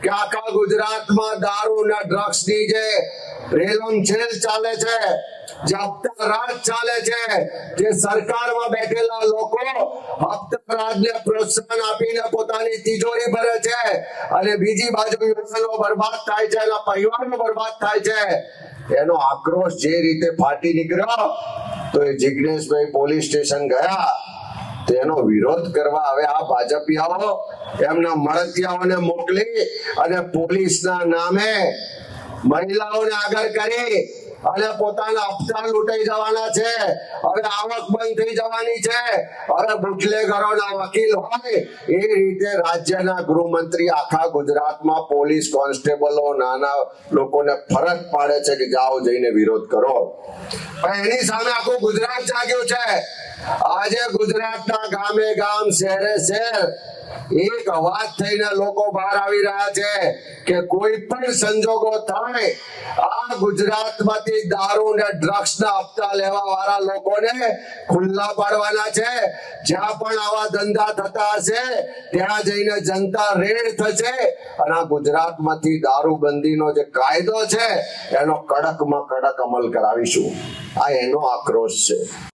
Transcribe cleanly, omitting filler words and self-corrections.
કે આખા ગુજરાતમાં દારૂ ને ડ્રગ્સ ની જે રેલમછેલ ચાલે છે, જે હપ્તા રાજ ચાલે છે, જે સરકારમાં બેઠેલા લોકો હપ્તા રાજને પ્રોત્સાહન આપીને પોતાની તિજોરી ભરે છે અને બીજી બાજુ યુવાનો બરબાદ થાય છે, એના પરિવારો બરબાદ થાય છે, એનો આક્રોશ જે રીતે ફાટી નીકળ્યો તો એ જિગ્નેશભાઈ પોલીસ સ્ટેશન ગયા. તેનો વિરોધ કરવા હવે આ ભાજપિયાઓ એમના મળતિયાઓને મોકલી અને પોલીસના નામે મહિલાઓને આગળ કરી અને પોતાના હપ્તા લૂંટાઈ જવાના છે. હવે આવક બંધ થઈ જવાની છે. હવે બુટલેગરોના વકીલ હોય એ રીતે રાજ્યના ગૃહમંત્રી આખા ગુજરાતમાં પોલીસ કોન્સ્ટેબલો નાના લોકોને ફરજ પાડે છે કે જાઓ જઈને વિરોધ કરો. પણ એની સામે આખું ગુજરાત જાગ્યું છે. આજે ગુજરાતના ગામે ગામ શહેરે શહેર એક અવાજ થઈને લોકો બહાર આવી રહ્યા છે કે કોઈ પણ સંજોગો થાય આ ગુજરાતમાંથી દારૂ ને ડ્રગ્સ ના હપ્તા લેવા વાળા લોકોને ખુલ્લા પાડવાના છે. જ્યાં પણ આવા ધંધા થતા હશે ત્યાં જઈને જનતા રેડ થશે અને આ ગુજરાતમાંથી દારૂબંધીનો જે કાયદો છે એનો કડકમાં કડક અમલ કરાવીશું. આ એનો આક્રોશ છે.